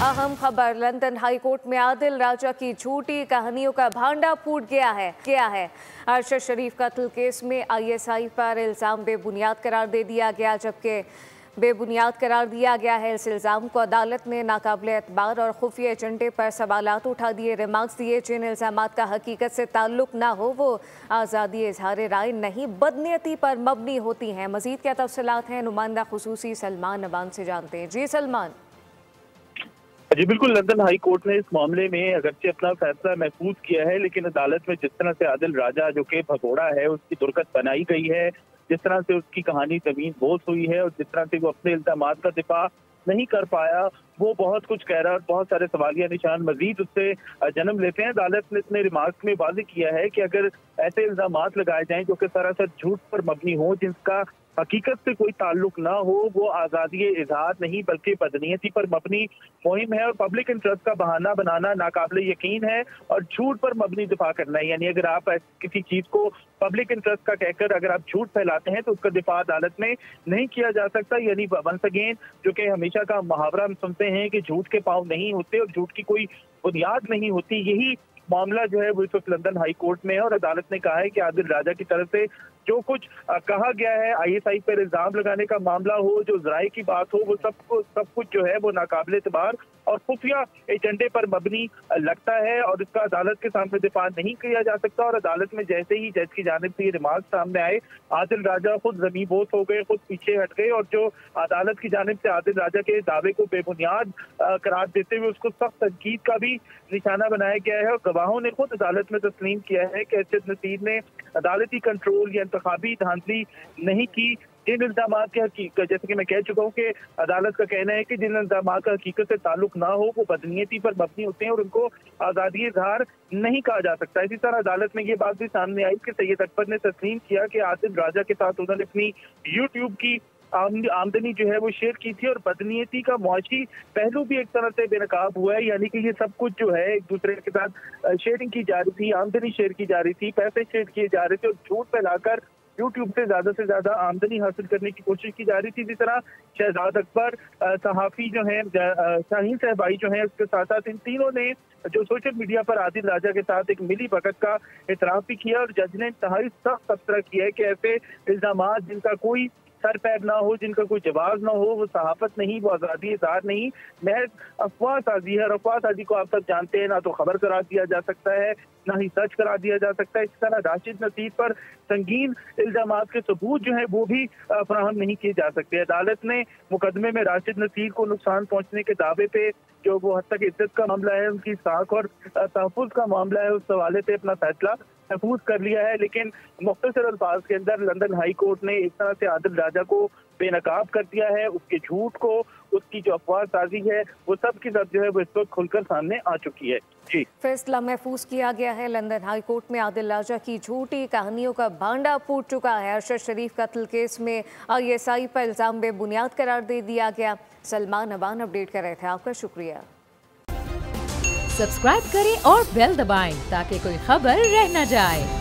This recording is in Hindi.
अहम खबर, लंदन हाईकोर्ट में आदिल राजा की झूठी कहानियों का भांडा फूट गया है। अरशद शरीफ कत्ल केस में आईएसआई पर इल्जाम बेबुनियाद करार दे दिया गया, जबकि बेबुनियाद करार दिया गया है। इस इल्ज़ाम को अदालत ने नाकाबिले एतबार और खुफिया एजेंडे पर सवालात उठा दिए। रिमार्क्स दिए जिन इल्ज़ामात का हकीकत से ताल्लुक ना हो वो आज़ादी इजहार राय नहीं बदनीयती पर मबनी होती हैं। मज़ीद क्या तफसीलात हैं, नुमाइंदा खुसूसी सलमान अवान से जानते हैं। जी सलमान। जी बिल्कुल, लंदन हाई कोर्ट ने इस मामले में अगरचे अपना फैसला महफूज किया है, लेकिन अदालत में जिस तरह से आदिल राजा जो कि भगोड़ा है उसकी दुर्गत बनाई गई है, जिस तरह से उसकी कहानी जमीन बोझ हुई है और जिस तरह से वो अपने इल्जामात का दिफा नहीं कर पाया, वो बहुत कुछ कह रहा है और बहुत सारे सवालिया निशान मजीद उससे जन्म लेते हैं। अदालत ने अपने रिमार्क्स में वाज़ेह किया है कि अगर ऐसे इल्जामात लगाए जाएं जो कि सरासर झूठ पर मबनी हो, जिसका हकीकत से कोई ताल्लुक ना हो, वो आज़ादी इजहार नहीं बल्कि बदनीयती पर मबनी मुहिम है और पब्लिक इंटरेस्ट का बहाना बनाना नाकाबिले यकीन है और झूठ पर मबनी दिफा करना है। यानी अगर आप किसी चीज को पब्लिक इंटरेस्ट का कहकर अगर आप झूठ फैलाते हैं तो उसका दिफा अदालत में नहीं किया जा सकता। यानी वंस अगेन, जो कि हमेशा का मुहावरा हम सुनते हैं कि झूठ के पाँव नहीं होते और झूठ की कोई बुनियाद नहीं होती, यही मामला जो है वो इस वक्त लंदन हाई कोर्ट में है। और अदालत ने कहा है कि आदिल राजा की तरफ से जो कुछ कहा गया है, आईएसआई पर इल्जाम लगाने का मामला हो, जो जराए की बात हो, वो सब कुछ जो है वो नाकाबिले एतबार और खुफिया एजेंडे पर मबनी लगता है और इसका अदालत के सामने दिफा नहीं किया जा सकता। और अदालत में जैसे ही जज की जानिब से ये रिमार्क सामने आए, आदिल राजा खुद ज़मीबोस हो गए, खुद पीछे हट गए और जो अदालत की जानिब से आदिल राजा के दावे को बेबुनियाद करार देते हुए उसको सख्त तनकीद का भी निशाना बनाया गया है। और गवाहों ने खुद अदालत में तस्लीम किया है कि अरशद नसीर ने अदालती कंट्रोल या इंतखाबी धांधली नहीं की। जिन इल्जामात के हकीकत, जैसे कि मैं कह चुका हूँ कि अदालत का कहना है कि जिन इल्जामात का हकीकत से ताल्लुक ना हो वो बदनीयती पर मबनी होते हैं और उनको आज़ादी इजहार नहीं कहा जा सकता। इसी तरह अदालत में ये बात भी सामने आई कि सैयद अकबर ने तस्लीम किया कि आदिल राजा के साथ उन्होंने अपनी यूट्यूब की आमदनी जो है वो शेयर की थी और बदनीयती का मुआशी पहलू भी एक तरह से बेनकाब हुआ है। यानी कि ये सब कुछ जो है एक दूसरे के साथ शेयरिंग की जा रही थी, आमदनी शेयर की जा रही थी, पैसे शेयर किए जा रहे थे और झूठ फैलाकर यूट्यूब से ज्यादा आमदनी हासिल करने की कोशिश की जा रही थी। इसी तरह शहजाद अकबर, सहाफी जो है शाहीन सहबाई जो है, उसके साथ साथ इन तीनों ने जो सोशल मीडिया पर आदिल राजा के साथ एक मिली भगत का एतराफ भी किया और जज ने इंतहाई सख्त तबसरा किया है कि ऐसे इल्जामात जिनका कोई सर पैर ना हो, जिनका कोई जवाब ना हो, वो सहाफत नहीं, वो आज़ादी इज़हार नहीं, महज अफवाह साजी है। और अफवाह साजी को आप सब जानते हैं, ना तो खबर करार दिया जा सकता है ना ही सच करार दिया जा सकता है। इस तरह राशिद नसीर पर संगीन इल्जामात के सबूत जो है वो भी फराहम नहीं किए जा सकते। अदालत ने मुकदमे में राशिद नसीर को नुकसान पहुंचने के दावे पे, जो वो हद तक इज्जत का मामला है, उनकी साख और तहफ़्फ़ुज़ का मामला है, उस हवाले से अपना फैसला महफूज कर लिया है। लेकिन मुख्तसर अल्फाज के अंदर लंदन हाई कोर्ट ने एक तरह से आदिल राजा को बेनकाब कर दिया है। उसके झूठ को, उसकी जो अफवाह साजी है, वो सब की सब जो है वो इस वक्त खुलकर सामने आ चुकी है। जी, फैसला महफूज किया गया है। लंदन हाई कोर्ट में आदिल राजा की झूठी कहानियों का भांडा फूट चुका है। अरशद शरीफ कत्ल केस में आईएसआई पर इल्जाम बेबुनियाद करार दे दिया गया। सलमान अवान अपडेट कर रहे थे, आपका शुक्रिया। सब्सक्राइब करें और बेल दबाएं ताकि कोई खबर रह न जाए।